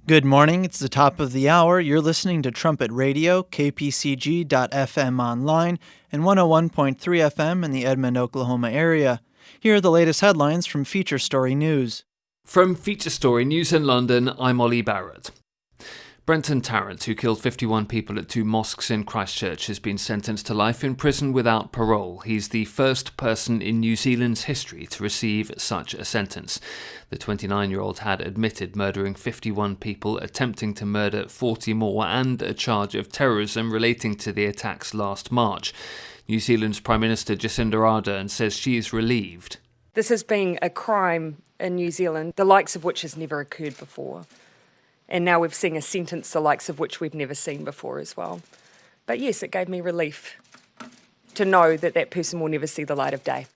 Good morning. It's the top of the hour. You're listening to Trumpet Radio, kpcg.fm online, and 101.3 FM in the Edmond, Oklahoma area. Here are the latest headlines from Feature Story News. From Feature Story News in London, I'm Ollie Barrett. Brenton Tarrant, who killed 51 people at two mosques in Christchurch, has been sentenced to life in prison without parole. He's the first person in New Zealand's history to receive such a sentence. The 29-year-old had admitted murdering 51 people, attempting to murder 40 more, and a charge of terrorism relating to the attacks last March. New Zealand's Prime Minister Jacinda Ardern says she is relieved. This has been a crime in New Zealand, the likes of which has never occurred before. And now we've seen a sentence the likes of which we've never seen before as well. But yes, it gave me relief to know that that person will never see the light of day.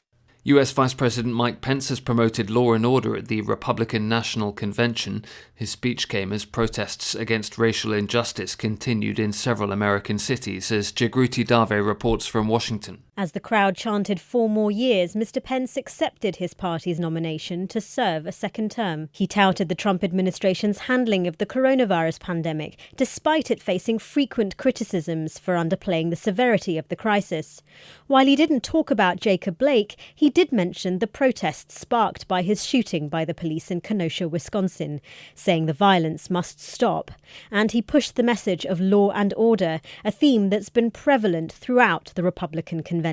US Vice President Mike Pence has promoted law and order at the Republican National Convention. His speech came as protests against racial injustice continued in several American cities, as Jagruti Dave reports from Washington. As the crowd chanted 4 more years, Mr. Pence accepted his party's nomination to serve a second term. He touted the Trump administration's handling of the coronavirus pandemic, despite it facing frequent criticisms for underplaying the severity of the crisis. While he didn't talk about Jacob Blake, he did mention the protests sparked by his shooting by the police in Kenosha, Wisconsin, saying the violence must stop. And he pushed the message of law and order, a theme that's been prevalent throughout the Republican convention.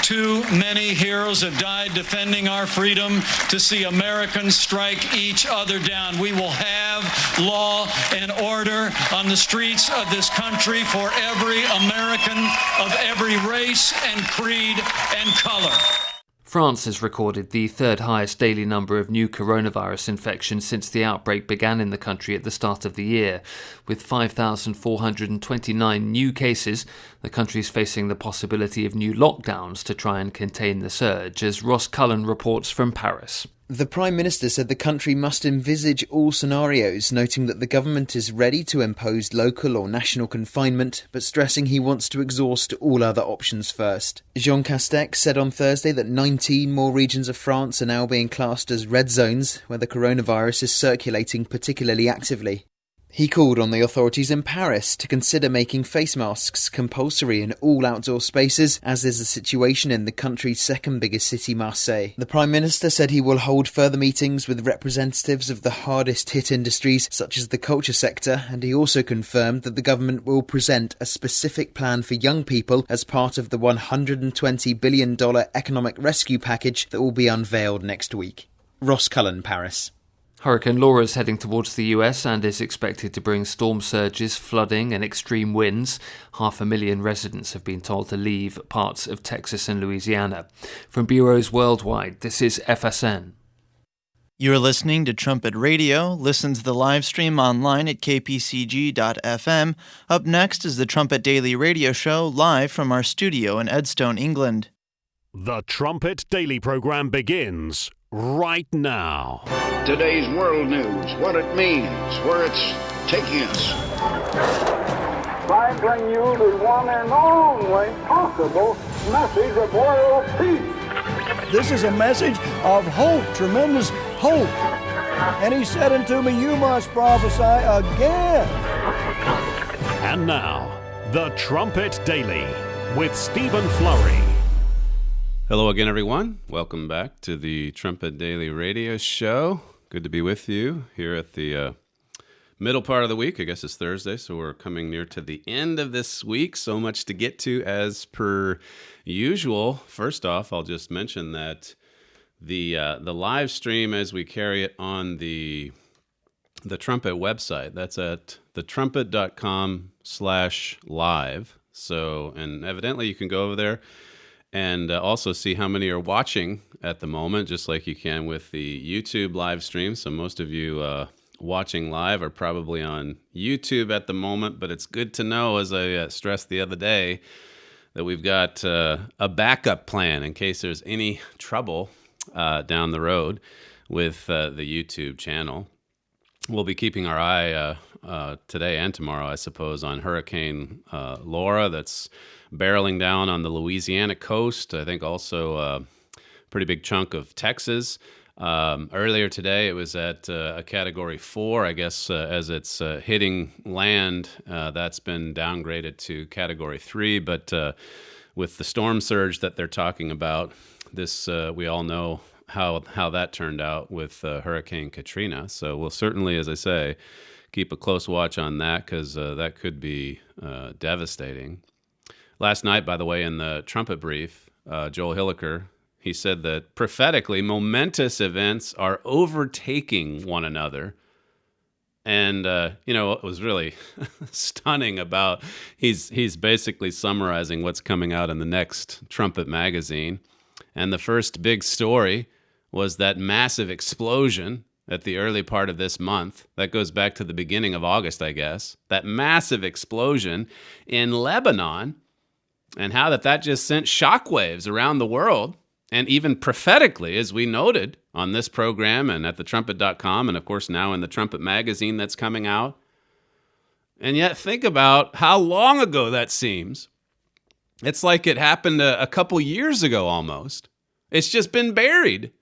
Too many heroes have died defending our freedom to see Americans strike each other down. We will have law and order on the streets of this country for every American of every race and creed and color. France has recorded the third highest daily number of new coronavirus infections since the outbreak began in the country at the start of the year. With 5,429 new cases, the country is facing the possibility of new lockdowns to try and contain the surge, as Ross Cullen reports from Paris. The Prime Minister said the country must envisage all scenarios, noting that the government is ready to impose local or national confinement, but stressing he wants to exhaust all other options first. Jean Castex said on Thursday that 19 more regions of France are now being classed as red zones, where the coronavirus is circulating particularly actively. He called on the authorities in Paris to consider making face masks compulsory in all outdoor spaces, as is the situation in the country's second biggest city, Marseille. The Prime Minister said he will hold further meetings with representatives of the hardest hit industries, such as the culture sector, and he also confirmed that the government will present a specific plan for young people as part of the $120 billion economic rescue package that will be unveiled next week. Ross Cullen, Paris. Hurricane Laura is heading towards the US and is expected to bring storm surges, flooding and extreme winds. 500,000 residents have been told to leave parts of Texas and Louisiana. From bureaus worldwide, this is FSN. You're listening to Trumpet Radio. Listen to the live stream online at kpcg.fm. Up next is the Trumpet Daily Radio Show, live from our studio in Edstone, England. The Trumpet Daily program begins right now. Today's world news, what it means, where it's taking us. I bring you the one and only possible message of world peace. This is a message of hope, tremendous hope. And he said unto me, you must prophesy again. And now, the Trumpet Daily with Stephen Flurry. Hello again, everyone. Welcome back to the Trumpet Daily Radio Show. Good to be with you here at the middle part of the week. I guess it's Thursday, so we're coming near to the end of this week. So much to get to as per usual. First off, I'll just mention that the live stream as we carry it on the Trumpet website, that's at thetrumpet.com/live. So, and evidently you can go over there and also see how many are watching at the moment, just like you can with the YouTube live stream. So most of you watching live are probably on YouTube at the moment, but it's good to know, as I stressed the other day, that we've got a backup plan in case there's any trouble down the road with the YouTube channel. We'll be keeping our eye today and tomorrow, I suppose, on Hurricane Laura that's barreling down on the Louisiana coast. I think also a pretty big chunk of Texas. Earlier today, it was at a Category 4. I guess as it's hitting land, that's been downgraded to Category 3. But with the storm surge that they're talking about, this we all know how that turned out with Hurricane Katrina. So we'll certainly, as I say, keep a close watch on that, because that could be devastating. Last night, by the way, in the Trumpet brief, Joel Hilliker, he said that prophetically, momentous events are overtaking one another. And, what was really stunning about, he's basically summarizing what's coming out in the next Trumpet magazine. And the first big story was that massive explosion at the early part of this month. That goes back to the beginning of August, I guess. That massive explosion in Lebanon, and how that just sent shockwaves around the world. And even prophetically, as we noted on this program and at thetrumpet.com, and of course now in the Trumpet magazine that's coming out. And yet think about how long ago that seems. It's like it happened a couple years ago almost. It's just been buried.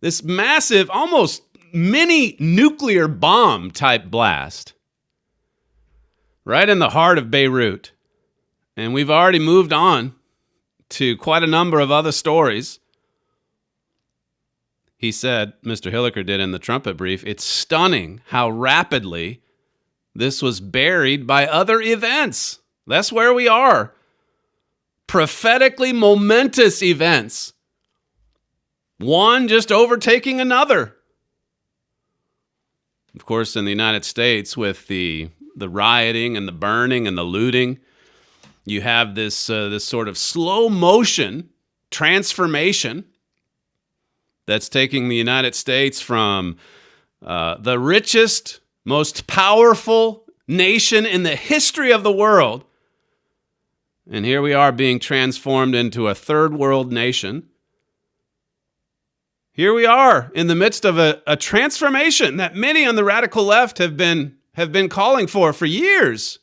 This massive, almost mini nuclear bomb type blast right in the heart of Beirut. And we've already moved on to quite a number of other stories. He said, Mr. Hilliker did in the Trumpet brief, it's stunning how rapidly this was buried by other events. That's where we are. Prophetically momentous events. One just overtaking another. Of course, in the United States, with the rioting and the burning and the looting, you have this sort of slow motion transformation that's taking the United States from the richest, most powerful nation in the history of the world. And here we are being transformed into a third world nation. Here we are in the midst of a transformation that many on the radical left have been calling for years.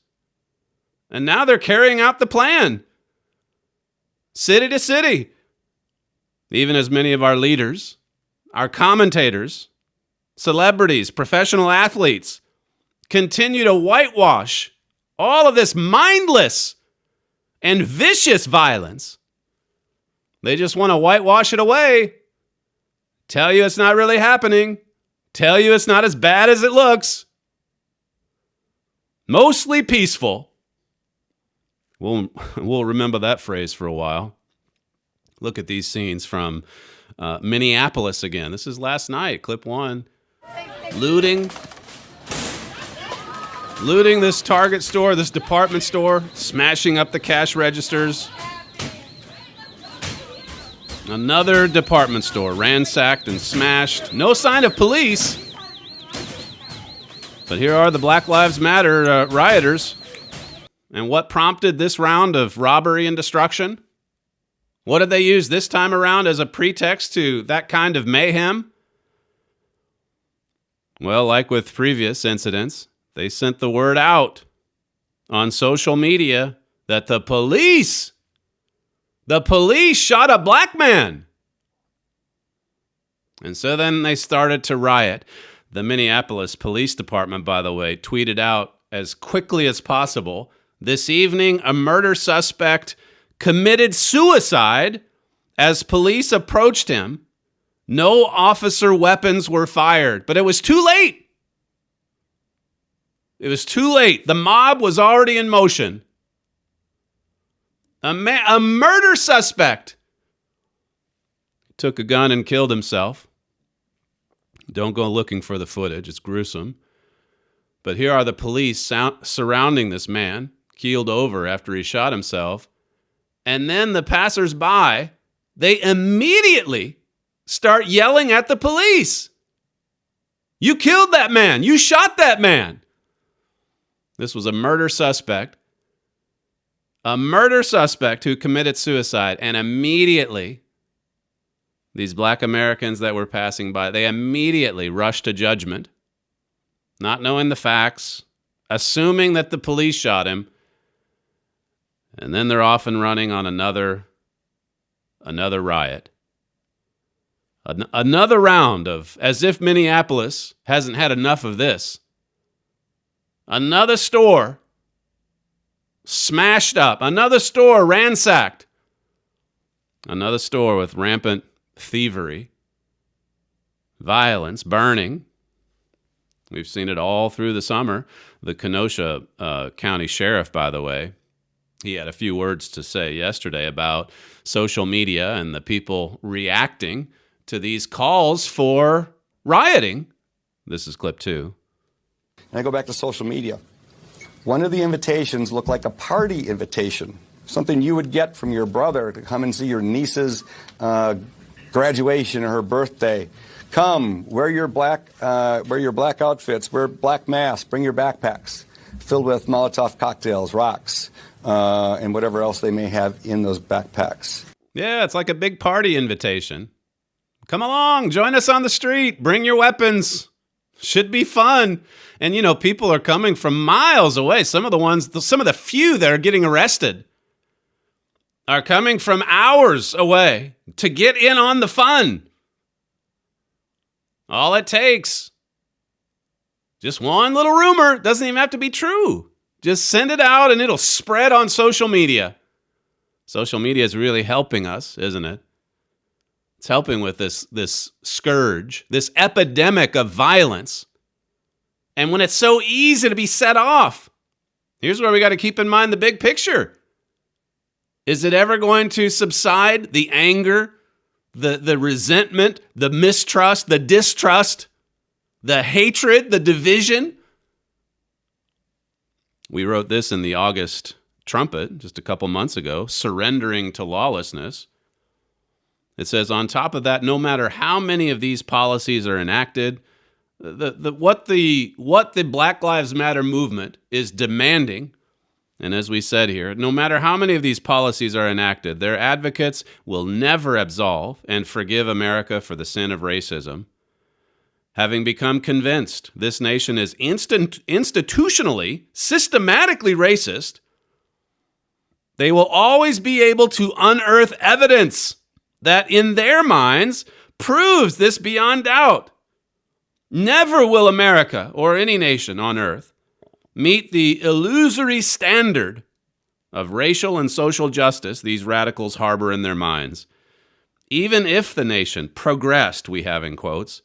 And now they're carrying out the plan, city to city. Even as many of our leaders, our commentators, celebrities, professional athletes continue to whitewash all of this mindless and vicious violence. They just want to whitewash it away, tell you it's not really happening, tell you it's not as bad as it looks. Mostly peaceful. We'll remember that phrase for a while. Look at these scenes from Minneapolis again. This is last night, clip 1. Looting this Target store, this department store, smashing up the cash registers. Another department store ransacked and smashed. No sign of police. But here are the Black Lives Matter rioters. And what prompted this round of robbery and destruction? What did they use this time around as a pretext to that kind of mayhem? Well, like with previous incidents, they sent the word out on social media that the police shot a black man. And so then they started to riot. The Minneapolis Police Department, by the way, tweeted out as quickly as possible, this evening, a murder suspect committed suicide as police approached him. No officer weapons were fired, but it was too late. It was too late. The mob was already in motion. A murder suspect took a gun and killed himself. Don't go looking for the footage. It's gruesome. But here are the police surrounding this man, keeled over after he shot himself. And then the passersby, they immediately start yelling at the police. You killed that man. You shot that man. This was a murder suspect. A murder suspect who committed suicide. And immediately, these black Americans that were passing by, they immediately rushed to judgment, not knowing the facts, assuming that the police shot him. And then they're off and running on another riot. Another round of as if Minneapolis hasn't had enough of this. Another store smashed up. Another store ransacked. Another store with rampant thievery, violence, burning. We've seen it all through the summer. The Kenosha County Sheriff, by the way, he had a few words to say yesterday about social media and the people reacting to these calls for rioting. This is clip 2. And I go back to social media. One of the invitations looked like a party invitation, something you would get from your brother to come and see your niece's graduation or her birthday. Come, wear your black outfits, wear black masks, bring your backpacks filled with Molotov cocktails, rocks, and whatever else they may have in those backpacks. Yeah, it's like a big party invitation. Come along, join us on the street, bring your weapons. Should be fun. And, you know, people are coming from miles away. Some of the few that are getting arrested are coming from hours away to get in on the fun. All it takes, just one little rumor, doesn't even have to be true. Just send it out and it'll spread on social media. Social media is really helping us, isn't it? It's helping with this scourge, this epidemic of violence. And when it's so easy to be set off, here's where we got to keep in mind the big picture. Is it ever going to subside? The anger, the resentment, the mistrust, the distrust, the hatred, the division? We wrote this in the August Trumpet just a couple months ago, surrendering to lawlessness. It says, on top of that, no matter how many of these policies are enacted, what the Black Lives Matter movement is demanding, and as we said here, no matter how many of these policies are enacted, their advocates will never absolve and forgive America for the sin of racism. Having become convinced this nation is institutionally, systematically racist, they will always be able to unearth evidence that in their minds proves this beyond doubt. Never will America, or any nation on earth, meet the illusory standard of racial and social justice these radicals harbor in their minds. Even if the nation progressed, we have in quotes,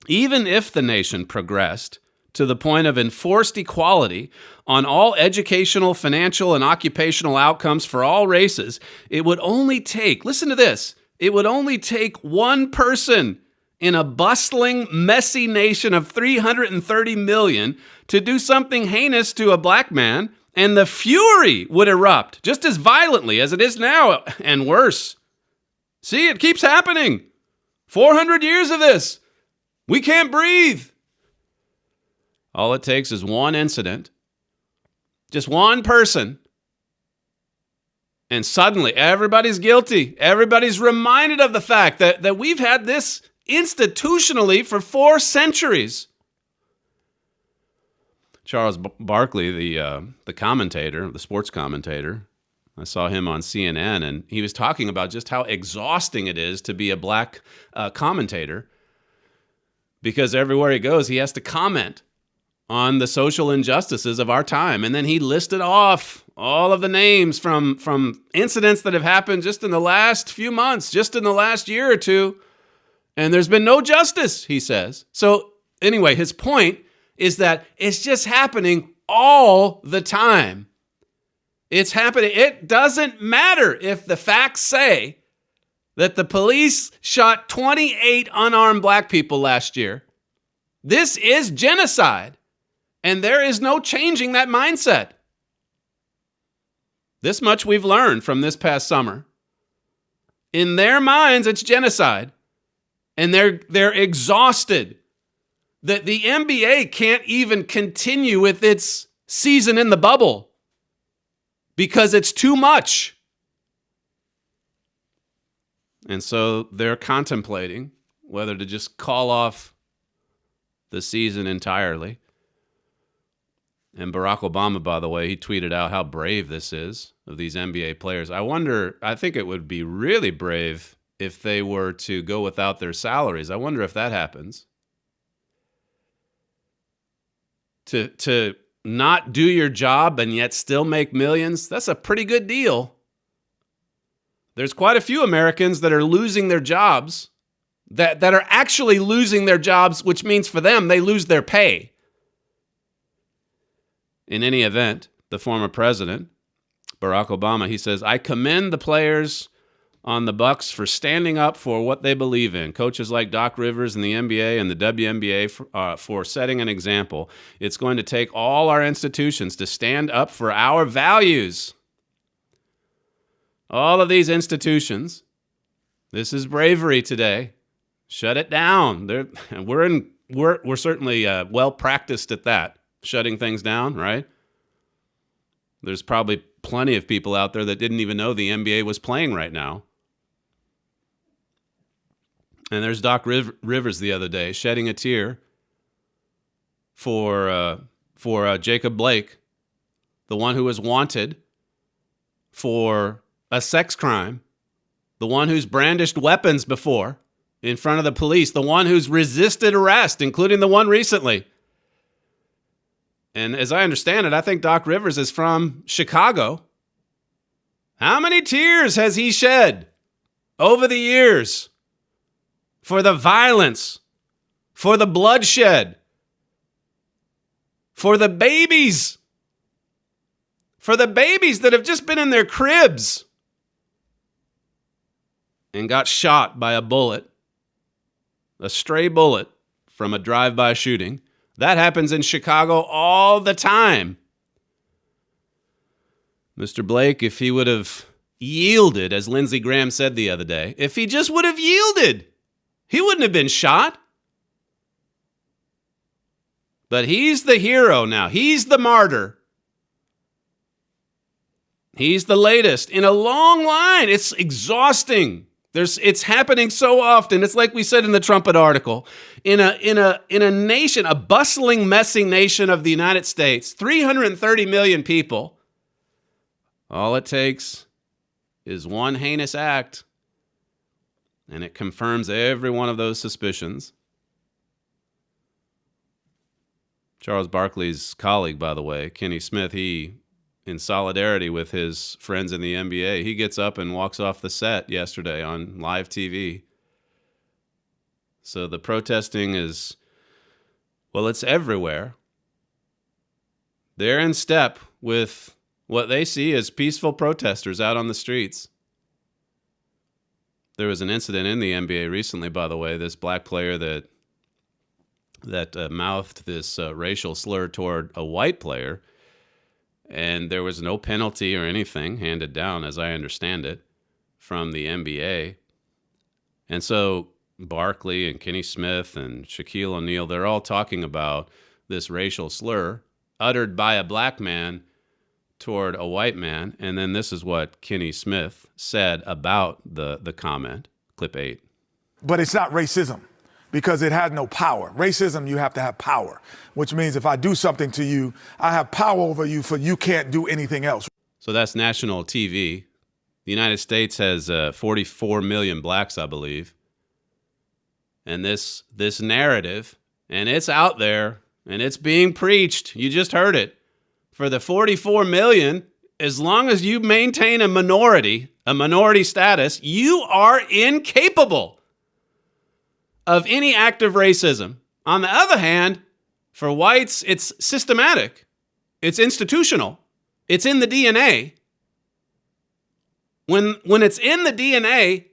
even if the nation progressed to the point of enforced equality on all educational, financial, and occupational outcomes for all races, it would only take, listen to this, it would only take one person in a bustling, messy nation of 330 million to do something heinous to a black man, and the fury would erupt just as violently as it is now, and worse. See, it keeps happening. 400 years of this. We can't breathe. All it takes is one incident, just one person, and suddenly everybody's guilty. Everybody's reminded of the fact that we've had this institutionally for 4 centuries. Charles Barkley, the commentator, the sports commentator, I saw him on CNN, and he was talking about just how exhausting it is to be a black commentator, because everywhere he goes, he has to comment on the social injustices of our time. And then he listed off all of the names from incidents that have happened just in the last few months, just in the last year or two. And there's been no justice, he says. So anyway, his point is that it's just happening all the time. It's happening. It doesn't matter if the facts say that the police shot 28 unarmed black people last year. This is genocide. And there is no changing that mindset. This much we've learned from this past summer. In their minds, it's genocide. And they're exhausted that the NBA can't even continue with its season in the bubble because it's too much. And so they're contemplating whether to just call off the season entirely. And Barack Obama, by the way, he tweeted out how brave this is of these NBA players. I think it would be really brave if they were to go without their salaries. I wonder if that happens. To not do your job and yet still make millions, that's a pretty good deal. There's quite a few Americans that are losing their jobs, that are actually losing their jobs, which means for them, they lose their pay. In any event, the former president, Barack Obama, he says, I commend the players on the Bucks for standing up for what they believe in. Coaches like Doc Rivers in the NBA and the WNBA for setting an example. It's going to take all our institutions to stand up for our values. All of these institutions, this is bravery today. Shut it down. We're certainly well practiced at that, shutting things down, right? There's probably plenty of people out there that didn't even know the NBA was playing right now. And there's Doc Rivers the other day shedding a tear for Jacob Blake, the one who was wanted for a sex crime, the one who's brandished weapons before in front of the police, the one who's resisted arrest, including the one recently. And as I understand it, I think Doc Rivers is from Chicago. How many tears has he shed over the years for the violence, for the bloodshed, for the babies that have just been in their cribs and got shot by a bullet, a stray bullet from a drive-by shooting. That happens in Chicago all the time. Mr. Blake, if he would have yielded, as Lindsey Graham said the other day, if he just would have yielded, he wouldn't have been shot. But he's the hero now. He's the martyr. He's the latest in a long line. It's exhausting. It's happening so often. It's like we said in the Trumpet article. In a nation, a bustling, messy nation of the United States, 330 million people, all it takes is one heinous act, and it confirms every one of those suspicions. Charles Barkley's colleague, by the way, Kenny Smith, he, in solidarity with his friends in the NBA, he gets up and walks off the set yesterday on live TV. So the protesting is, well, it's everywhere. They're in step with what they see as peaceful protesters out on the streets. There was an incident in the NBA recently, by the way, this black player that mouthed this racial slur toward a white player, and there was no penalty or anything handed down, as I understand it, from the NBA. And so Barkley and Kenny Smith and Shaquille O'Neal, they're all talking about this racial slur uttered by a black man toward a white man. And then this is what Kenny Smith said about the comment, clip 8. But it's not racism because it has no power. Racism, you have to have power, which means if I do something to you, I have power over you, for you can't do anything else. So that's national TV. The United States has 44 million blacks, I believe. And this narrative, and it's out there, and it's being preached. You just heard it. For the 44 million, as long as you maintain a minority status, you are incapable of any act of racism. On the other hand, for whites, it's systematic. It's institutional. It's in the DNA. When it's in the DNA,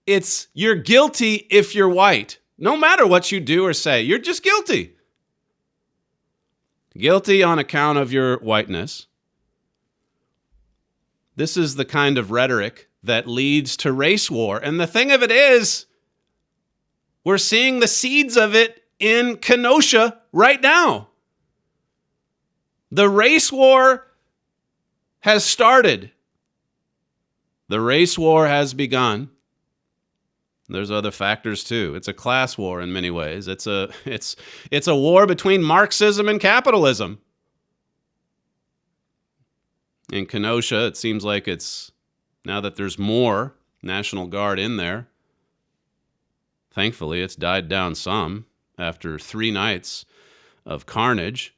it's you're guilty if you're white. No matter what you do or say, you're just guilty. Guilty on account of your whiteness. This is the kind of rhetoric that leads to race war. And the thing of it is, we're seeing the seeds of it in Kenosha right now. The race war has started. The race war has begun. There's other factors too. It's a class war in many ways. It's a war between Marxism and capitalism. In Kenosha, it seems like it's, now that there's more National Guard in there, Thankfully, it's died down some after 3 nights of carnage.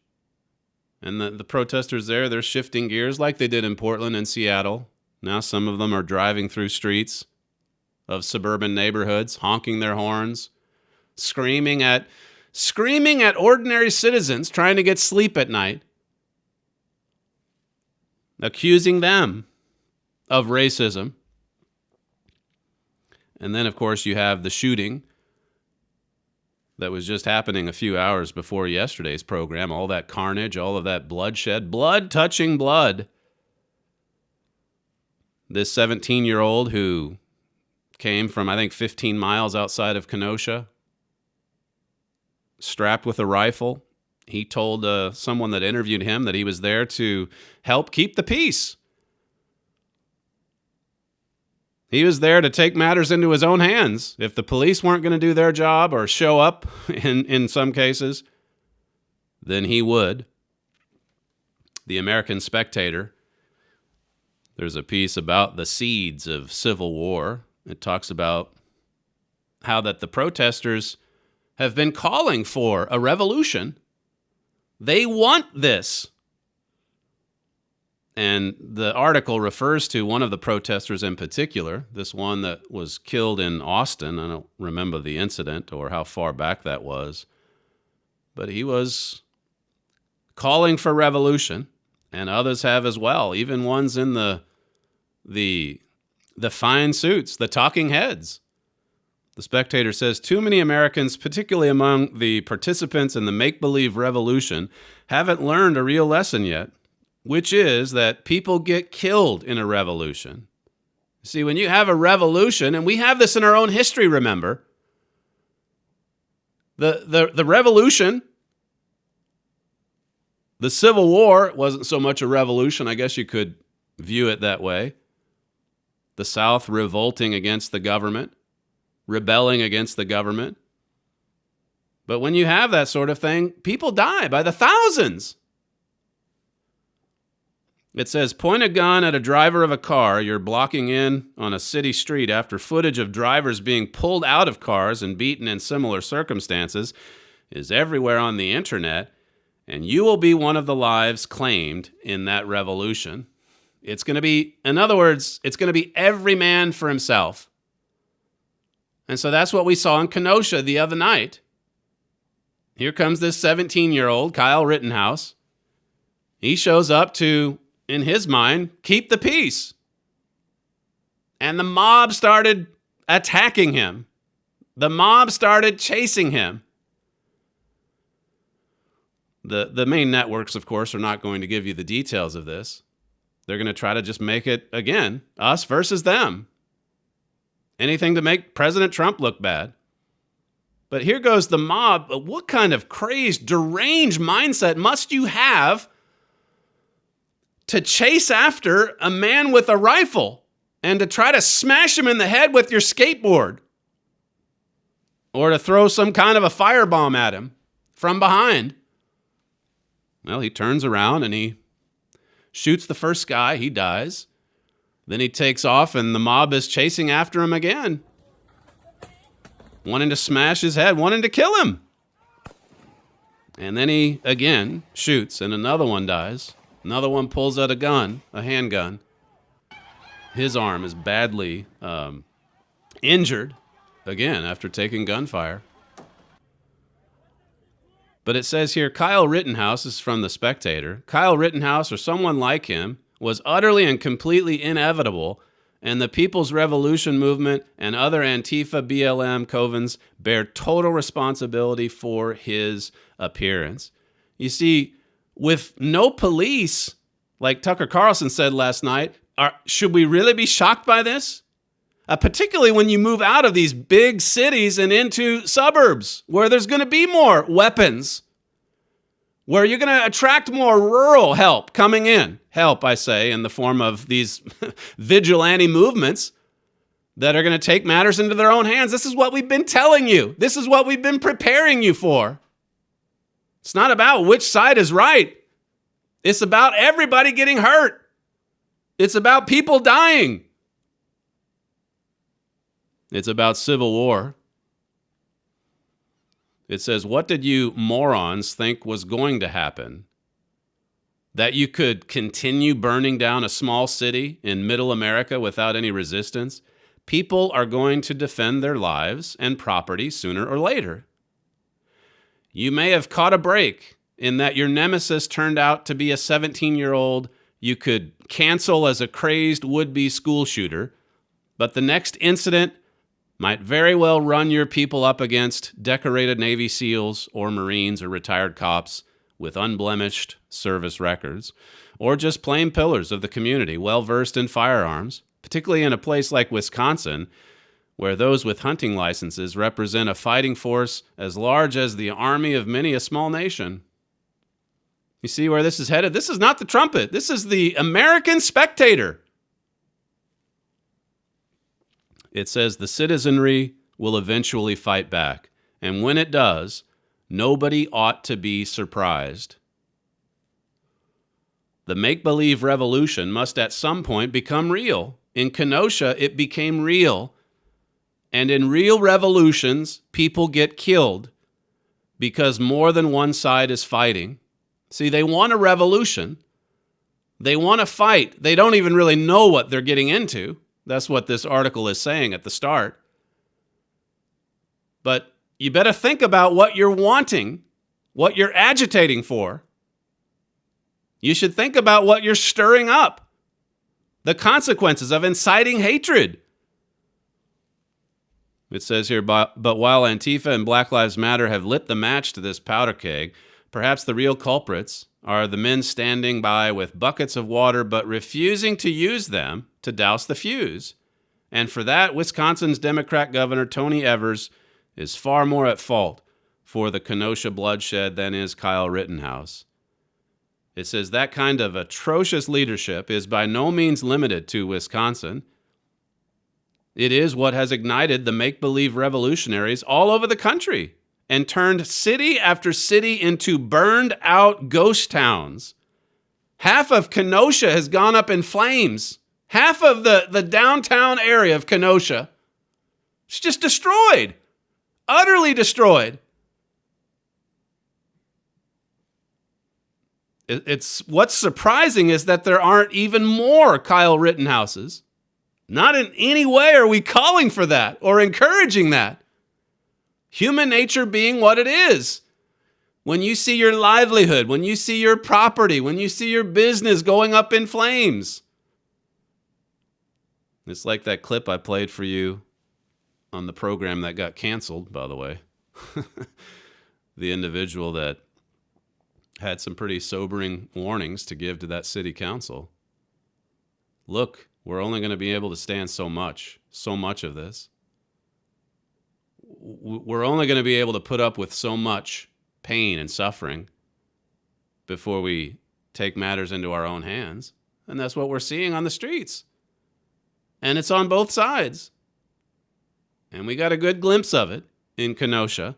And the protesters there, they're shifting gears like they did in Portland and Seattle. Now some of them are driving through streets of suburban neighborhoods, honking their horns, screaming at ordinary citizens trying to get sleep at night, accusing them of racism. And then, of course, you have the shooting that was just happening a few hours before yesterday's program. All that carnage, all of that bloodshed, blood touching blood. This 17-year-old who came from, I think, 15 miles outside of Kenosha, strapped with a rifle. He told someone that interviewed him that he was there to help keep the peace. He was there to take matters into his own hands. If the police weren't going to do their job or show up in some cases, then he would. The American Spectator, there's a piece about the seeds of civil war. It talks about how that the protesters have been calling for a revolution. They want this. And the article refers to one of the protesters in particular, this one that was killed in Austin. I don't remember the incident or how far back that was. But he was calling for revolution, and others have as well, even ones in the fine suits, the talking heads. The Spectator says, too many Americans, particularly among the participants in the make-believe revolution, haven't learned a real lesson yet, which is that people get killed in a revolution. See, when you have a revolution, and we have this in our own history, remember, the revolution, the Civil War wasn't so much a revolution, I guess you could view it that way. The South revolting against the government, rebelling against the government. But when you have that sort of thing, people die by the thousands. It says, point a gun at a driver of a car you're blocking in on a city street after footage of drivers being pulled out of cars and beaten in similar circumstances is everywhere on the internet, and you will be one of the lives claimed in that revolution. It's going to be, in other words, it's going to be every man for himself. And so that's what we saw in Kenosha the other night. Here comes this 17-year-old, Kyle Rittenhouse. He shows up to, in his mind, keep the peace. And the mob started attacking him. The mob started chasing him. The main networks, of course, are not going to give you the details of this. They're going to try to just make it, again, us versus them. Anything to make President Trump look bad. But here goes the mob. What kind of crazed, deranged mindset must you have to chase after a man with a rifle and to try to smash him in the head with your skateboard? Or to throw some kind of a firebomb at him from behind? Well, he turns around and he shoots the first guy. He dies. Then he takes off and the mob is chasing after him again, wanting to smash his head, wanting to kill him. And then he again shoots and another one dies. Another one pulls out a gun, a handgun. His arm is badly injured, again, after taking gunfire. But it says here, Kyle Rittenhouse, this is from The Spectator, Kyle Rittenhouse or someone like him was utterly and completely inevitable, and the People's Revolution Movement and other Antifa BLM covens bear total responsibility for his appearance. You see, with no police, like Tucker Carlson said last night, should we really be shocked by this? Particularly when you move out of these big cities and into suburbs where there's going to be more weapons, where you're going to attract more rural help coming in. Help, I say, in the form of these vigilante movements that are going to take matters into their own hands. This is what we've been telling you. This is what we've been preparing you for. It's not about which side is right. It's about everybody getting hurt. It's about people dying. It's about civil war. It says, what did you morons think was going to happen? That you could continue burning down a small city in middle America without any resistance? People are going to defend their lives and property sooner or later. You may have caught a break in that your nemesis turned out to be a 17-year-old you could cancel as a crazed would-be school shooter, but the next incident might very well run your people up against decorated Navy SEALs or Marines or retired cops with unblemished service records, or just plain pillars of the community, well-versed in firearms, particularly in a place like Wisconsin, where those with hunting licenses represent a fighting force as large as the army of many a small nation. You see where this is headed? This is not the Trumpet. This is the American Spectator. It says the citizenry will eventually fight back, and when it does, nobody ought to be surprised. The make-believe revolution must at some point become real. In Kenosha, it became real. And in real revolutions, people get killed because more than one side is fighting. See, they want a revolution. They want to fight. They don't even really know what they're getting into. That's what this article is saying at the start. But you better think about what you're wanting, what you're agitating for. You should think about what you're stirring up, the consequences of inciting hatred. It says here, but while Antifa and Black Lives Matter have lit the match to this powder keg, perhaps the real culprits are the men standing by with buckets of water but refusing to use them to douse the fuse. And for that, Wisconsin's Democrat Governor Tony Evers is far more at fault for the Kenosha bloodshed than is Kyle Rittenhouse. It says that kind of atrocious leadership is by no means limited to Wisconsin. It is what has ignited the make-believe revolutionaries all over the country and turned city after city into burned-out ghost towns. Half of Kenosha has gone up in flames. Half of the downtown area of Kenosha is just destroyed, utterly destroyed. It's what's surprising is that there aren't even more Kyle Rittenhouses. Not in any way are we calling for that or encouraging that. Human nature being what it is. When you see your livelihood, when you see your property, when you see your business going up in flames. It's like that clip I played for you on the program that got canceled, by the way. The individual that had some pretty sobering warnings to give to that city council. Look, we're only going to be able to stand so much of this. We're only going to be able to put up with so much pain and suffering before we take matters into our own hands. And that's what we're seeing on the streets. And it's on both sides. And we got a good glimpse of it in Kenosha.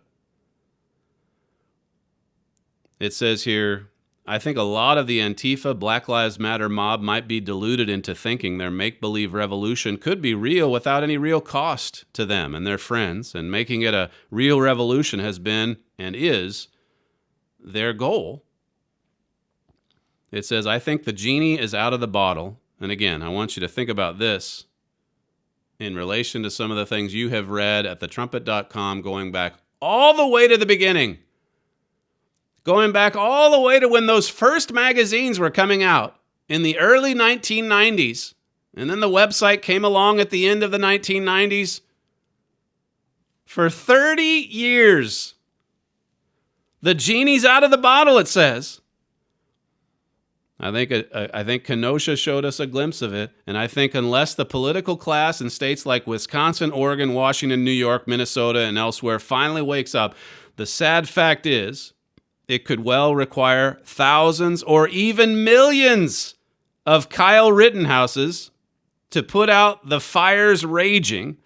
It says here, I think a lot of the Antifa, Black Lives Matter mob might be deluded into thinking their make-believe revolution could be real without any real cost to them and their friends, and making it a real revolution has been and is their goal. It says, I think the genie is out of the bottle. And again, I want you to think about this in relation to some of the things you have read at thetrumpet.com going back all the way to the beginning. Going back all the way to when those first magazines were coming out in the early 1990s. And then the website came along at the end of the 1990s. For 30 years, the genie's out of the bottle, it says. I think Kenosha showed us a glimpse of it. And I think unless the political class in states like Wisconsin, Oregon, Washington, New York, Minnesota, and elsewhere finally wakes up, the sad fact is, it could well require thousands or even millions of Kyle Rittenhouses to put out the fires raging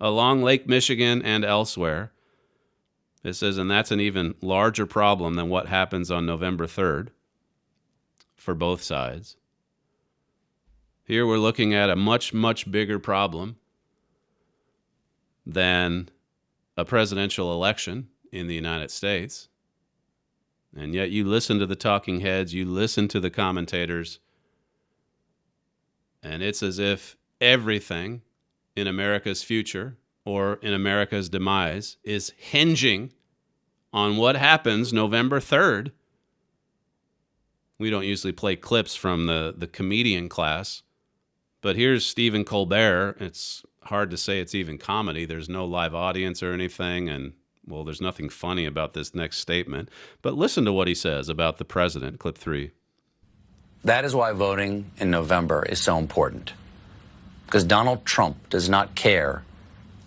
along Lake Michigan and elsewhere. It says, and that's an even larger problem than what happens on November 3rd for both sides. Here we're looking at a much, much bigger problem than a presidential election in the United States. And yet you listen to the talking heads, you listen to the commentators, and it's as if everything in America's future or in America's demise is hinging on what happens November 3rd. We don't usually play clips from the comedian class, but here's Stephen Colbert. It's hard to say it's even comedy. There's no live audience or anything, and, well, there's nothing funny about this next statement. But listen to what he says about the president, clip 3. That is why voting in November is so important. Because Donald Trump does not care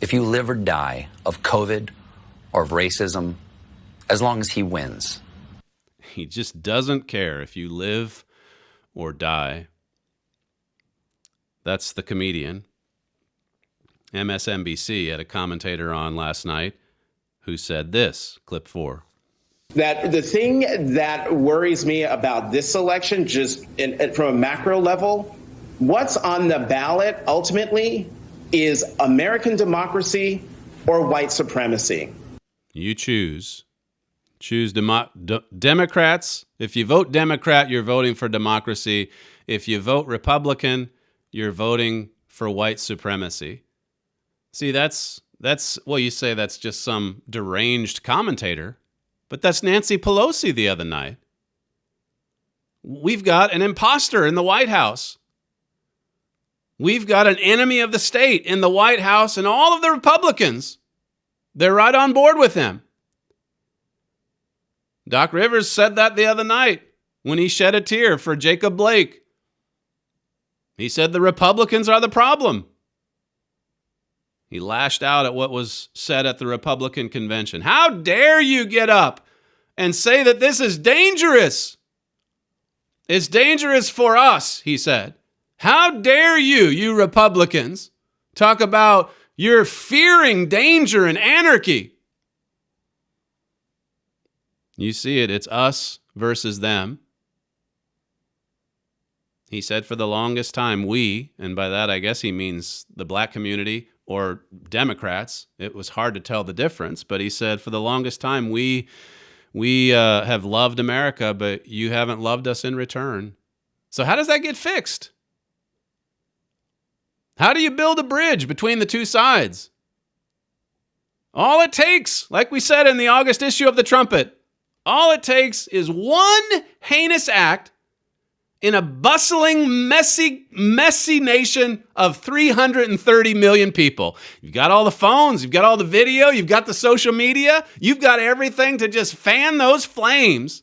if you live or die of COVID or of racism, as long as he wins. He just doesn't care if you live or die. That's the comedian. MSNBC had a commentator on last night who said this, clip 4. That the thing that worries me about this election, just from a macro level, what's on the ballot ultimately is American democracy or white supremacy. You choose. Choose Democrats. If you vote Democrat, you're voting for democracy. If you vote Republican, you're voting for white supremacy. See, that's well, you say that's just some deranged commentator, but that's Nancy Pelosi the other night. We've got an imposter in the White House. We've got an enemy of the state in the White House, and all of the Republicans, they're right on board with him. Doc Rivers said that the other night when he shed a tear for Jacob Blake. He said the Republicans are the problem. He lashed out at what was said at the Republican convention. How dare you get up and say that this is dangerous? It's dangerous for us, he said. How dare you Republicans, talk about you're fearing danger and anarchy? You see it. It's us versus them. He said for the longest time, we, and by that I guess he means the black community or Democrats. It was hard to tell the difference, but he said for the longest time, we have loved America, but you haven't loved us in return. So how does that get fixed? How do you build a bridge between the two sides? All it takes, like we said in the August issue of the Trumpet, all it takes is one heinous act in a bustling, messy nation of 330 million people. You've got all the phones, you've got all the video, you've got the social media, you've got everything to just fan those flames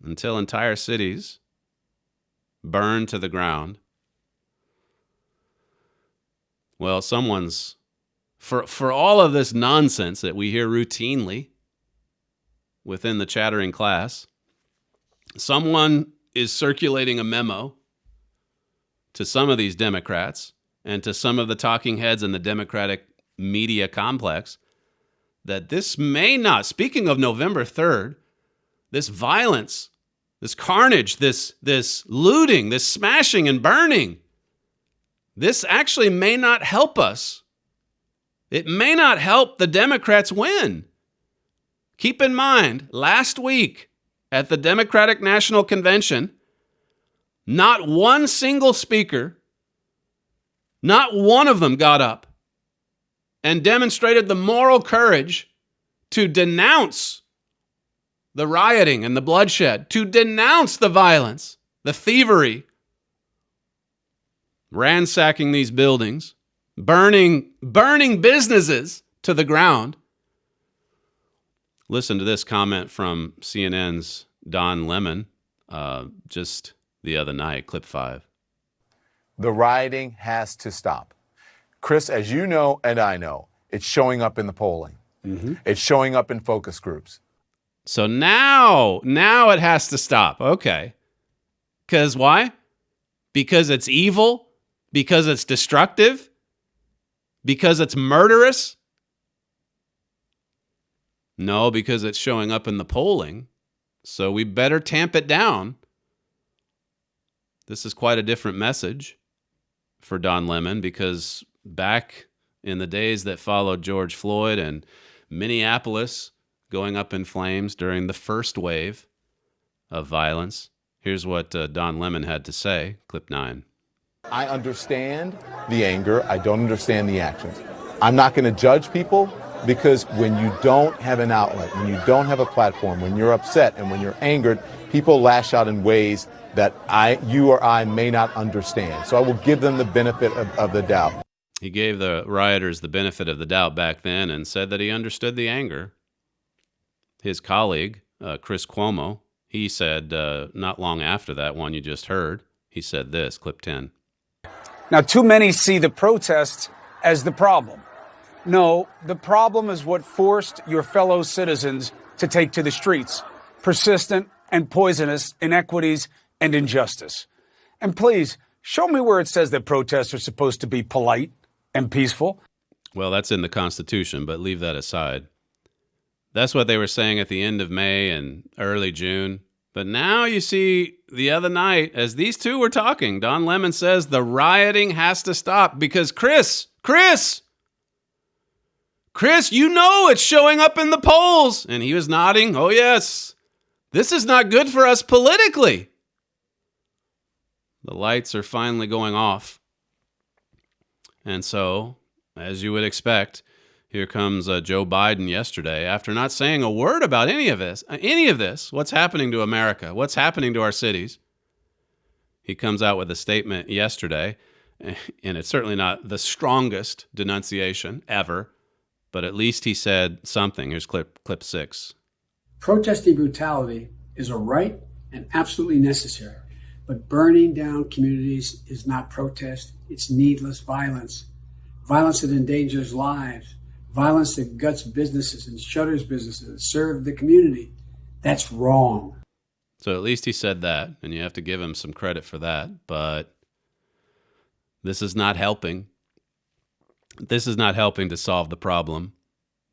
until entire cities burn to the ground. Well, someone's, for all of this nonsense that we hear routinely within the chattering class, someone is circulating a memo to some of these Democrats and to some of the talking heads in the Democratic media complex that this may not, speaking of November 3rd, this violence, this carnage, this looting, this smashing and burning, this actually may not help us. It may not help the Democrats win. Keep in mind, last week at the Democratic National Convention, not one single speaker, not one of them got up and demonstrated the moral courage to denounce the rioting and the bloodshed, to denounce the violence, the thievery, ransacking these buildings, burning businesses to the ground. Listen to this comment from CNN's Don Lemon just the other night, clip 5. The rioting has to stop. Chris, as you know and I know, it's showing up in the polling. Mm-hmm. It's showing up in focus groups. So now it has to stop. Okay. Because why? Because it's evil? Because it's destructive? Because it's murderous? No, because it's showing up in the polling. So we better tamp it down. This is quite a different message for Don Lemon, because back in the days that followed George Floyd and Minneapolis going up in flames during the first wave of violence. Here's what Don Lemon had to say, clip 9. I understand the anger. I don't understand the actions. I'm not going to judge people, because when you don't have an outlet, when you don't have a platform, when you're upset and when you're angered, people lash out in ways that you or I may not understand. So I will give them the benefit of the doubt. He gave the rioters the benefit of the doubt back then and said that he understood the anger. His colleague, Chris Cuomo, he said not long after that one you just heard, he said this, clip 10. Now, too many see the protests as the problem. No, the problem is what forced your fellow citizens to take to the streets. Persistent and poisonous inequities and injustice. And please, show me where it says that protests are supposed to be polite and peaceful. Well, that's in the Constitution, but leave that aside. That's what they were saying at the end of May and early June. But now you see the other night, as these two were talking, Don Lemon says the rioting has to stop because Chris, you know it's showing up in the polls. And he was nodding. Oh, yes. This is not good for us politically. The lights are finally going off. And so, as you would expect, here comes Joe Biden yesterday, after not saying a word about any of this, what's happening to America, what's happening to our cities. He comes out with a statement yesterday, and it's certainly not the strongest denunciation ever, but at least he said something. Here's clip 6. Protesting brutality is a right and absolutely necessary, but burning down communities is not protest. It's needless violence. Violence that endangers lives. Violence that guts businesses and shutters businesses that serve the community. That's wrong. So at least he said that, and you have to give him some credit for that, but this is not helping. This is not helping to solve the problem.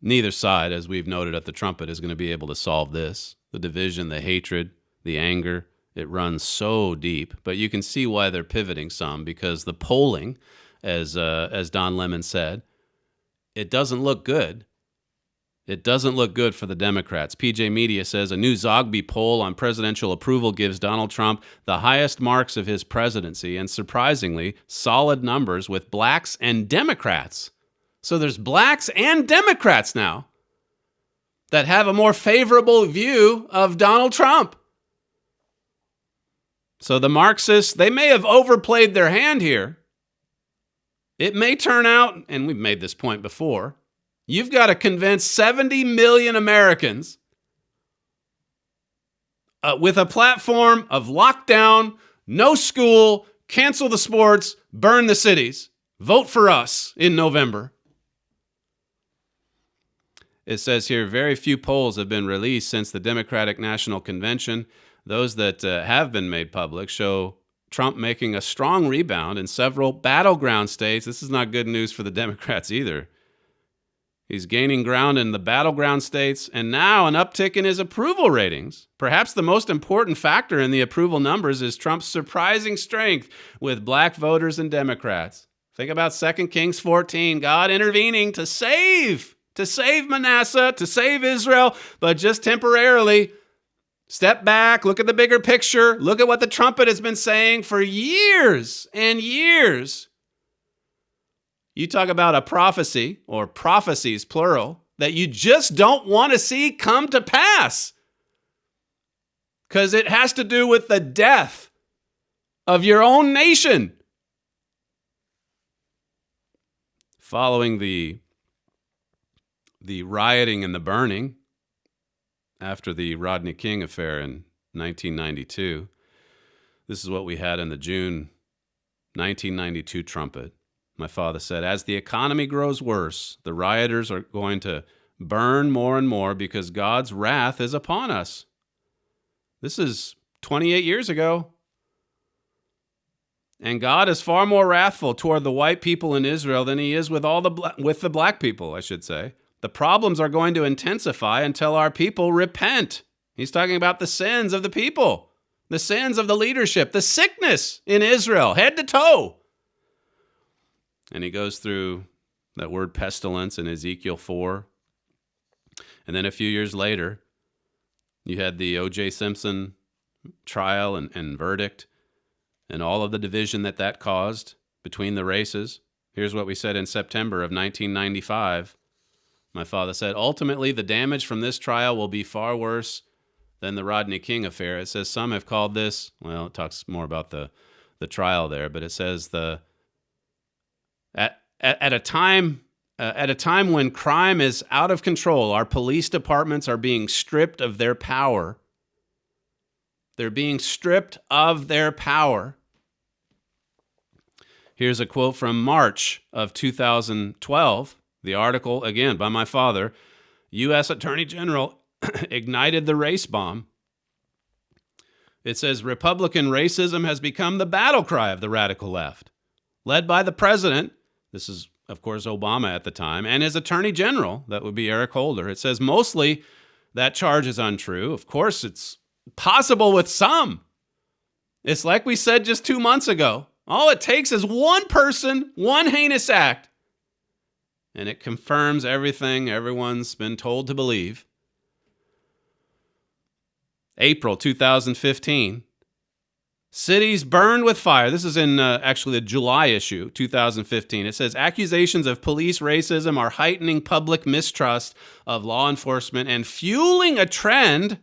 Neither side, as we've noted at the Trumpet, is going to be able to solve this. The division, the hatred, the anger, it runs so deep. But you can see why they're pivoting some, because the polling, as Don Lemon said, it doesn't look good. It doesn't look good for the Democrats. PJ Media says a new Zogby poll on presidential approval gives Donald Trump the highest marks of his presidency, and surprisingly, solid numbers with blacks and Democrats. So there's blacks and Democrats now that have a more favorable view of Donald Trump. So the Marxists, they may have overplayed their hand here. It may turn out, and we've made this point before, you've got to convince 70 million Americans with a platform of lockdown, no school, cancel the sports, burn the cities, vote for us in November. It says here, very few polls have been released since the Democratic National Convention. Those that have been made public show Trump making a strong rebound in several battleground states. This is not good news for the Democrats either. He's gaining ground in the battleground states, and now an uptick in his approval ratings. Perhaps the most important factor in the approval numbers is Trump's surprising strength with black voters and Democrats. Think about 2 Kings 14, God intervening to save Manasseh, to save Israel, but just temporarily. Step back, look at the bigger picture, look at what the Trumpet has been saying for years and years. You talk about a prophecy, or prophecies, plural, that you just don't want to see come to pass. Because it has to do with the death of your own nation. Following the rioting and the burning after the Rodney King affair in 1992, this is what we had in the June 1992 Trumpet. My father said, as the economy grows worse, the rioters are going to burn more and more because God's wrath is upon us. This is 28 years ago. And God is far more wrathful toward the white people in Israel than he is with the black people, I should say. The problems are going to intensify until our people repent. He's talking about the sins of the people, the sins of the leadership, the sickness in Israel, head to toe. And he goes through that word pestilence in Ezekiel 4. And then a few years later, you had the O.J. Simpson trial and verdict and all of the division that caused between the races. Here's what we said in September of 1995. My father said, ultimately, the damage from this trial will be far worse than the Rodney King affair. It says some have called this, well, it talks more about the trial there, but it says at a time when crime is out of control, our police departments are being stripped of their power. They're being stripped of their power. Here's a quote from March of 2012. The article, again, by my father, U.S. Attorney General ignited the race bomb. It says, Republican racism has become the battle cry of the radical left. Led by the president, this is, of course, Obama at the time, and his attorney general, that would be Eric Holder. It says, mostly that charge is untrue. Of course, it's possible with some. It's like we said just 2 months ago. All it takes is one person, one heinous act, and it confirms everything everyone's been told to believe. April 2015. Cities burned with fire. This is in actually the July issue, 2015. It says, accusations of police racism are heightening public mistrust of law enforcement and fueling a trend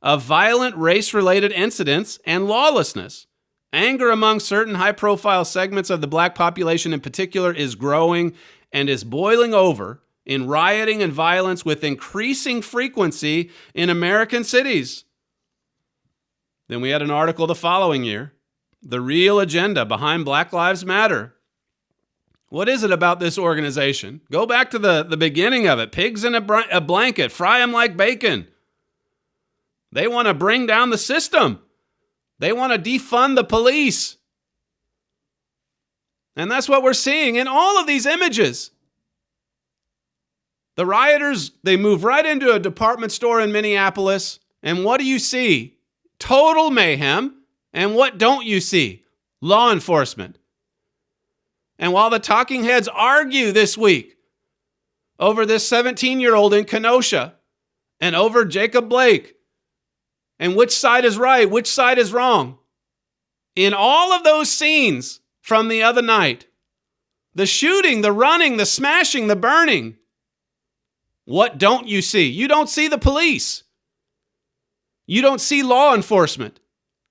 of violent race-related incidents and lawlessness. Anger among certain high-profile segments of the black population in particular is growing and is boiling over in rioting and violence with increasing frequency in American cities. Then we had an article the following year, The Real Agenda Behind Black Lives Matter. What is it about this organization? Go back to the beginning of it. Pigs in a blanket, fry them like bacon. They want to bring down the system. They want to defund the police. And that's what we're seeing in all of these images. The rioters, they move right into a department store in Minneapolis, and what do you see? Total mayhem. And what don't you see? Law enforcement. And while the talking heads argue this week over this 17-year-old in Kenosha and over Jacob Blake and which side is right, which side is wrong, in all of those scenes from the other night, the shooting, the running, the smashing, the burning, what don't you see? You don't see the police. You don't see law enforcement.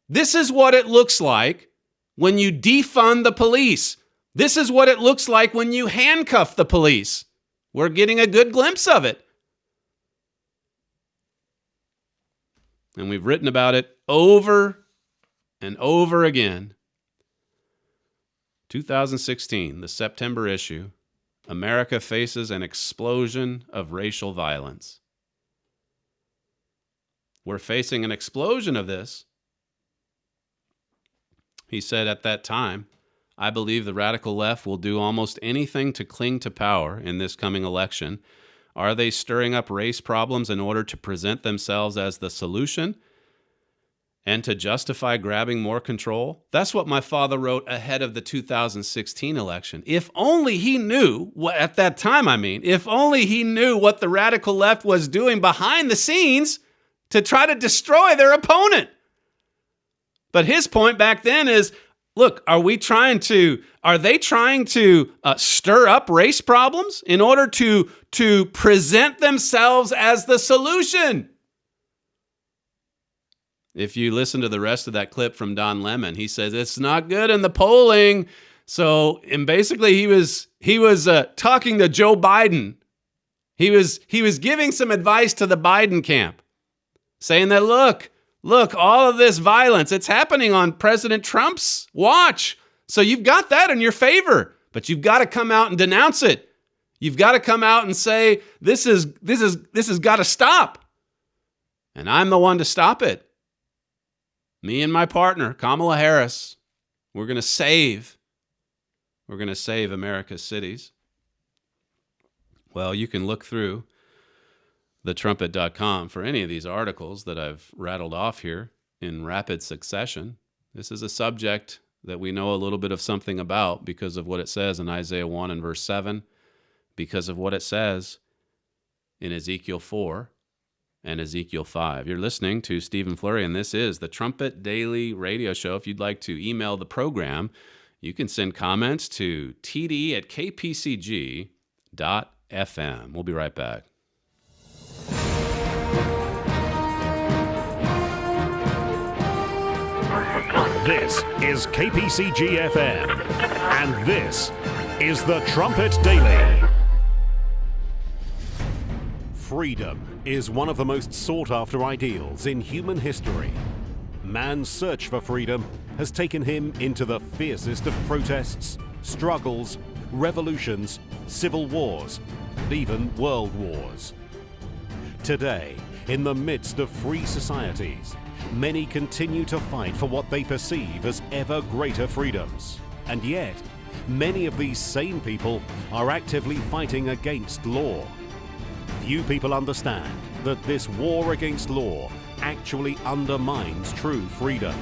This is what it looks like when you defund the police. This is what it looks like when you handcuff the police. We're getting a good glimpse of it. And we've written about it over and over again. 2016, the September issue, America faces an explosion of racial violence. We're facing an explosion of this. He said at that time, I believe the radical left will do almost anything to cling to power in this coming election. Are they stirring up race problems in order to present themselves as the solution and to justify grabbing more control? That's what my father wrote ahead of the 2016 election. If only he knew, at that time if only he knew what the radical left was doing behind the scenes to try to destroy their opponent. But his point back then is, look, are they trying to stir up race problems in order to present themselves as the solution? If you listen to the rest of that clip from Don Lemon, he says it's not good in the polling. So, and basically he was talking to Joe Biden. He was giving some advice to the Biden camp, saying that, look, all of this violence, it's happening on President Trump's watch. So you've got that in your favor, but you've got to come out and denounce it. You've got to come out and say, this has got to stop. And I'm the one to stop it. Me and my partner, Kamala Harris, we're going to save America's cities. Well, you can look through thetrumpet.com for any of these articles that I've rattled off here in rapid succession. This is a subject that we know a little bit of something about because of what it says in Isaiah 1 and verse 7, because of what it says in Ezekiel 4 and Ezekiel 5. You're listening to Stephen Flurry, and this is the Trumpet Daily Radio Show. If you'd like to email the program, you can send comments to td@kpcg.fm. We'll be right back. This is KPCG-FM, and this is the Trumpet Daily. Freedom is one of the most sought-after ideals in human history. Man's search for freedom has taken him into the fiercest of protests, struggles, revolutions, civil wars, and even world wars. Today, in the midst of free societies, many continue to fight for what they perceive as ever greater freedoms. And yet, many of these same people are actively fighting against law. Few people understand that this war against law actually undermines true freedom.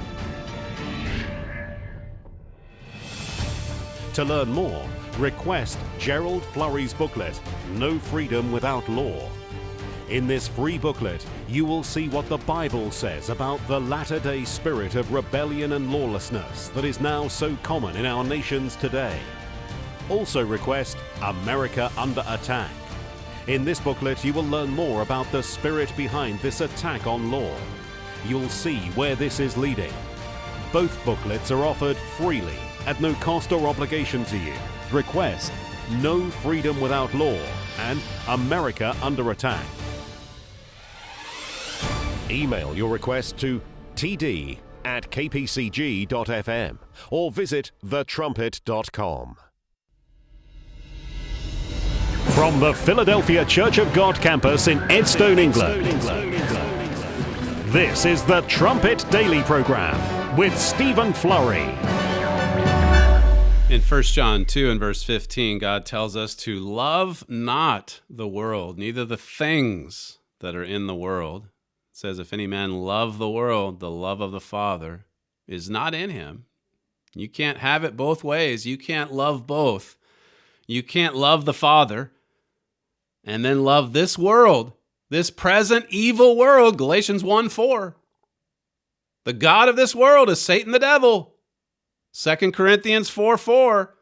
To learn more, request Gerald Flurry's booklet, No Freedom Without Law. In this free booklet, you will see what the Bible says about the latter-day spirit of rebellion and lawlessness that is now so common in our nations today. Also request America Under Attack. In this booklet, you will learn more about the spirit behind this attack on law. You'll see where this is leading. Both booklets are offered freely at no cost or obligation to you. Request No Freedom Without Law and America Under Attack. Email your request to td@kpcg.fm or visit thetrumpet.com. From the Philadelphia Church of God campus in Edstone, England, this is the Trumpet Daily Program with Stephen Flurry. In 1 John 2 and verse 15, God tells us to love not the world, neither the things that are in the world. It says, if any man love the world, the love of the Father is not in him. You can't have it both ways. You can't love both. You can't love the Father and then love this world, this present evil world, Galatians 1:4. The god of this world is Satan the devil. 2 Corinthians 4:4.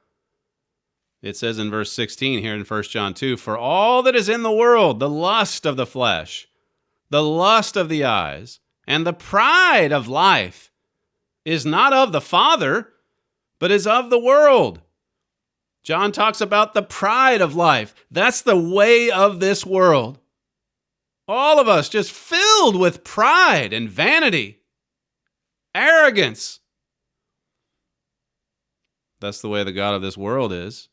It says in verse 16 here in 1 John 2, for all that is in the world, the lust of the flesh, the lust of the eyes, and the pride of life is not of the Father, but is of the world. John talks about the pride of life. That's the way of this world. All of us just filled with pride and vanity, arrogance. That's the way the God of this world is.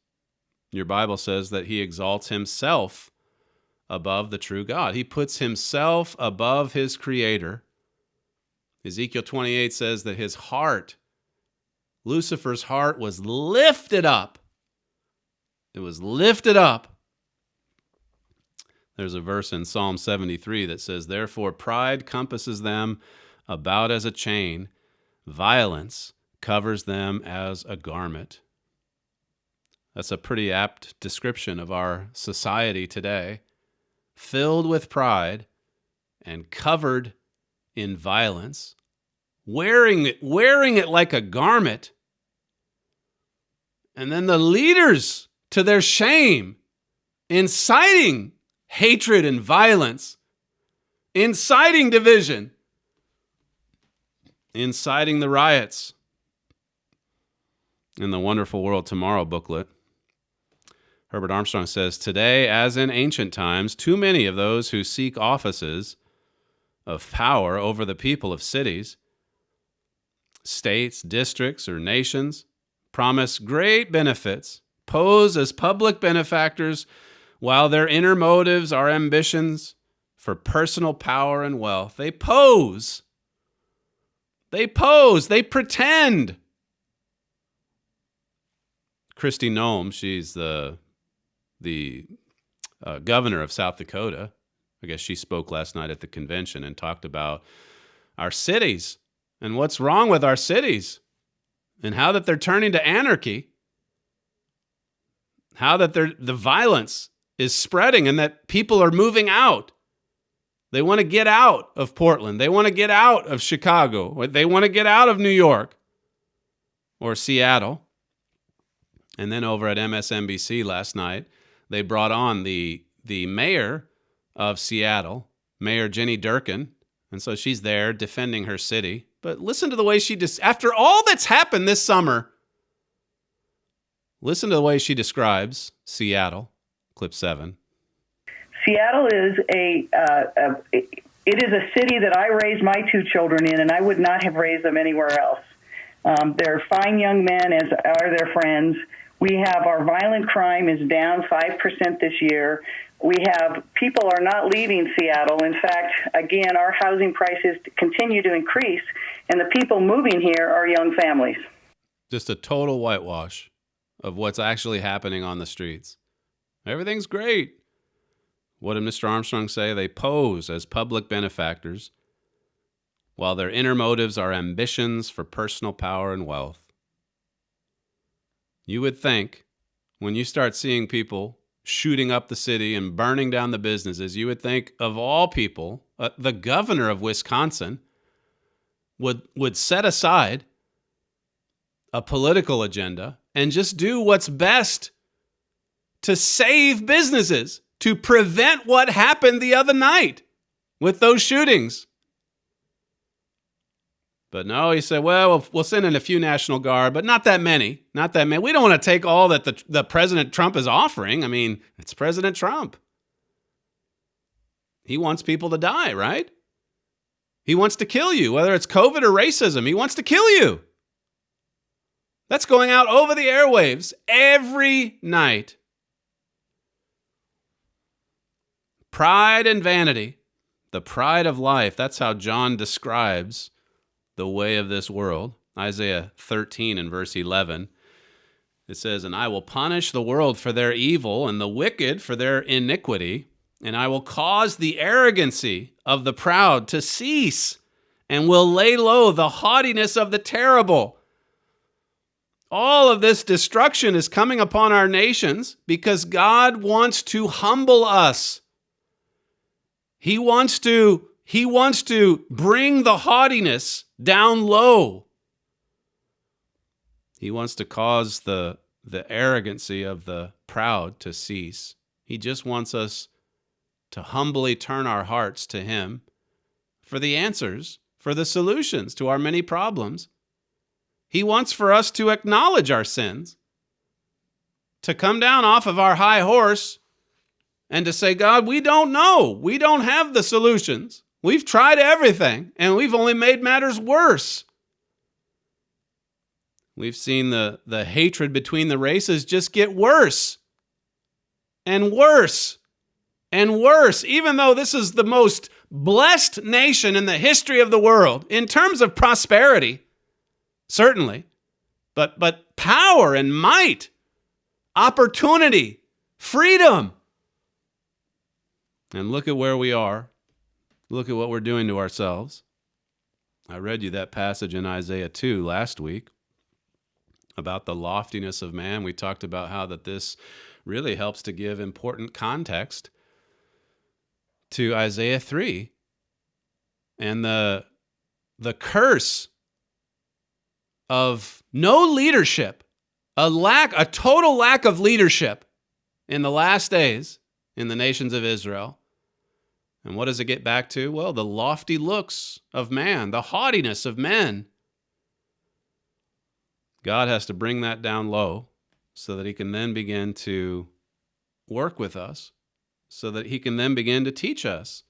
Your Bible says that he exalts himself above the true God. He puts himself above his Creator. Ezekiel 28 says that his heart, Lucifer's heart, was lifted up. It was lifted up. There's a verse in Psalm 73 that says, therefore pride compasses them about as a chain, violence covers them as a garment. That's a pretty apt description of our society today. Filled with pride and covered in violence, wearing it like a garment. And then the leaders, to their shame, inciting hatred and violence, inciting division, inciting the riots. In the Wonderful World Tomorrow booklet, Herbert Armstrong says, today, as in ancient times, too many of those who seek offices of power over the people of cities, states, districts, or nations promise great benefits, pose as public benefactors, while their inner motives are ambitions for personal power and wealth. They pose, they pretend. Kristi Noem, she's the governor of South Dakota. I guess she spoke last night at the convention and talked about our cities and what's wrong with our cities and how that they're turning to anarchy, how that the violence is spreading and that people are moving out. They want to get out of Portland. They want to get out of Chicago. They want to get out of New York or Seattle. And then over at MSNBC last night, they brought on the mayor of Seattle, Mayor Jenny Durkin. And so she's there defending her city. But listen to the way after all that's happened this summer, listen to the way she describes Seattle. Clip 7. Seattle is it is a city that I raised my 2 children in, and I would not have raised them anywhere else. They're fine young men, as are their friends. We have our violent crime is down 5% this year. We have people are not leaving Seattle. In fact, again, our housing prices continue to increase, and the people moving here are young families. Just a total whitewash of what's actually happening on the streets. Everything's great. What did Mr. Armstrong say? They pose as public benefactors, while their inner motives are ambitions for personal power and wealth. You would think, when you start seeing people shooting up the city and burning down the businesses, you would think, of all people, the governor of Wisconsin would set aside a political agenda and just do what's best to save businesses, to prevent what happened the other night with those shootings. But no, he said, well, we'll send in a few National Guard, but not that many. Not that many. We don't want to take all that the President Trump is offering. I mean, it's President Trump. He wants people to die, right? He wants to kill you, whether it's COVID or racism. He wants to kill you. That's going out over the airwaves every night. Pride and vanity, the pride of life. That's how John describes the way of this world. Isaiah 13 and verse 11. It says, and I will punish the world for their evil and the wicked for their iniquity, and I will cause the arrogancy of the proud to cease, and will lay low the haughtiness of the terrible. All of this destruction is coming upon our nations because God wants to humble us. He wants to bring the haughtiness down low. He wants to cause the arrogancy of the proud to cease. He just wants us to humbly turn our hearts to Him for the answers, for the solutions to our many problems. He wants for us to acknowledge our sins, to come down off of our high horse and to say, God, we don't know. We don't have the solutions. We've tried everything, and we've only made matters worse. We've seen the hatred between the races just get worse and worse and worse, even though this is the most blessed nation in the history of the world, in terms of prosperity, certainly, but power and might, opportunity, freedom. And look at where we are. Look at what we're doing to ourselves. I read you that passage in Isaiah 2 last week about the loftiness of man. We talked about how that this really helps to give important context to Isaiah 3 and the curse of no leadership, a total lack of leadership in the last days in the nations of Israel. And what does it get back to? Well, the lofty looks of man, the haughtiness of men. God has to bring that down low so that He can then begin to work with us, so that He can then begin to teach us,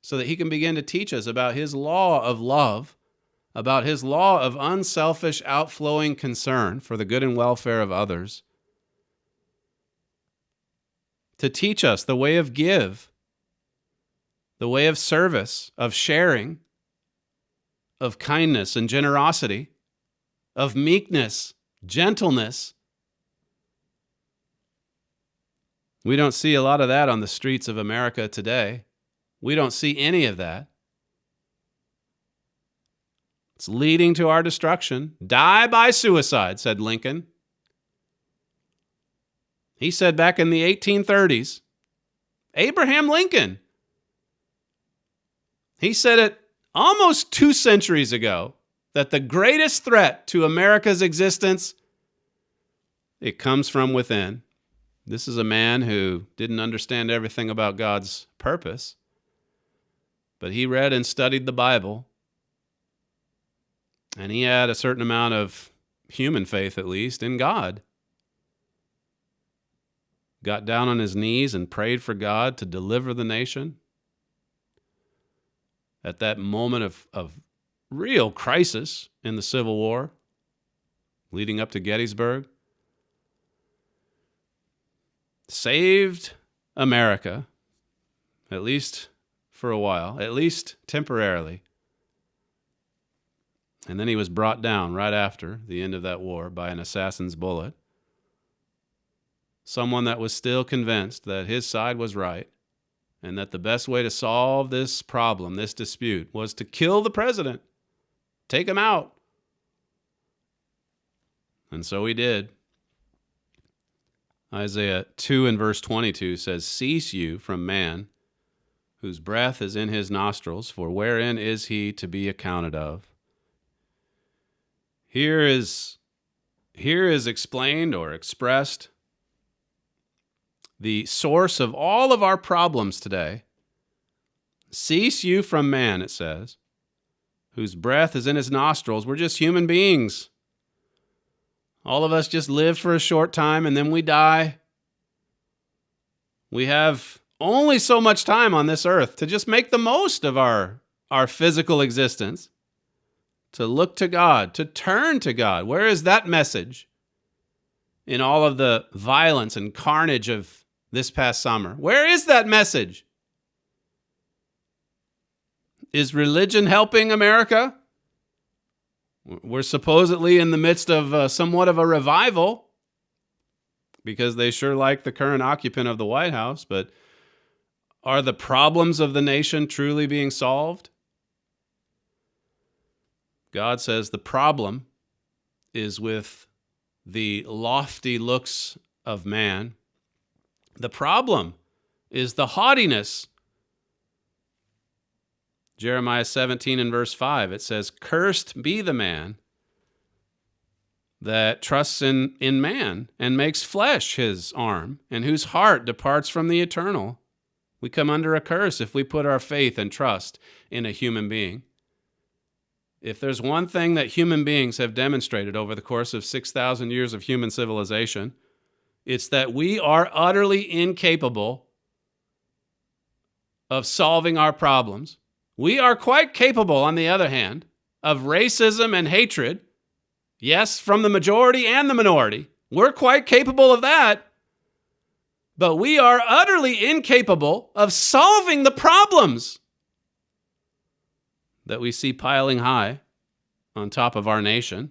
so that He can begin to teach us about His law of love, about His law of unselfish, outflowing concern for the good and welfare of others, to teach us the way of give, the way of service, of sharing, of kindness and generosity, of meekness, gentleness. We don't see a lot of that on the streets of America today. We don't see any of that. It's leading to our destruction. Die by suicide, said Lincoln. He said back in the 1830s, Abraham Lincoln. He said it almost 2 centuries ago that the greatest threat to America's existence, it comes from within. This is a man who didn't understand everything about God's purpose, but he read and studied the Bible, and he had a certain amount of human faith, at least, in God. Got down on his knees and prayed for God to deliver the nation. At that moment of real crisis in the Civil War, leading up to Gettysburg, saved America, at least for a while, at least temporarily. And then he was brought down right after the end of that war by an assassin's bullet. Someone that was still convinced that his side was right and that the best way to solve this problem, this dispute, was to kill the president, take him out. And so he did. Isaiah 2 and verse 22 says, "Cease you from man, whose breath is in his nostrils, for wherein is he to be accounted of?" Here is explained or expressed the source of all of our problems today. Cease you from man, it says, whose breath is in his nostrils. We're just human beings. All of us just live for a short time and then we die. We have only so much time on this earth to just make the most of our physical existence, to look to God, to turn to God. Where is that message in all of the violence and carnage of this past summer? Where is that message? Is religion helping America? We're supposedly in the midst of somewhat of a revival because they sure like the current occupant of the White House, but are the problems of the nation truly being solved? God says the problem is with the lofty looks of man. The problem is the haughtiness. Jeremiah 17 and verse 5, it says, "Cursed be the man that trusts in man and makes flesh his arm, and whose heart departs from the eternal." We come under a curse if we put our faith and trust in a human being. If there's one thing that human beings have demonstrated over the course of 6,000 years of human civilization, it's that we are utterly incapable of solving our problems. We are quite capable, on the other hand, of racism and hatred. Yes, from the majority and the minority. We're quite capable of that. But we are utterly incapable of solving the problems that we see piling high on top of our nation.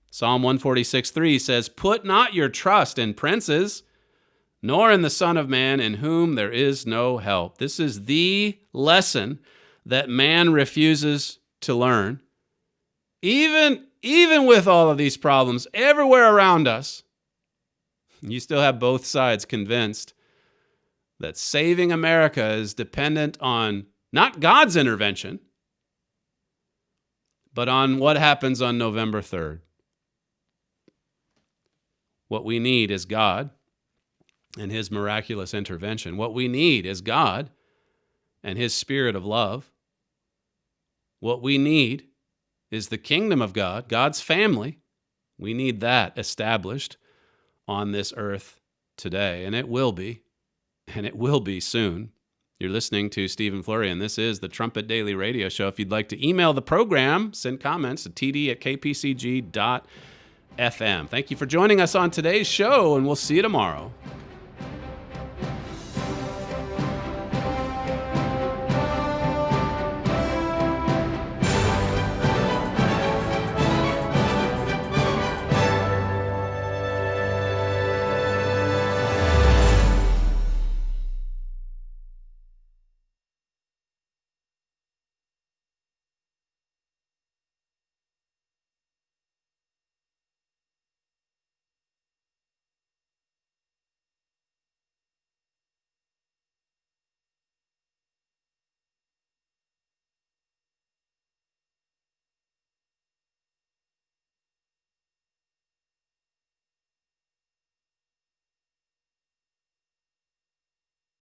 Psalm 146:3 says, "Put not your trust in princes, nor in the Son of Man, in whom there is no help." This is the lesson that man refuses to learn. Even with all of these problems everywhere around us, you still have both sides convinced that saving America is dependent on not God's intervention, but on what happens on November 3rd. What we need is God and his miraculous intervention. What we need is God and his spirit of love. What we need is the kingdom of God, God's family. We need that established on this earth today, and it will be soon. You're listening to Stephen Flurry, and this is the Trumpet Daily Radio Show. If you'd like to email the program, send comments to td@kpcg.fm. Thank you for joining us on today's show, and we'll see you tomorrow.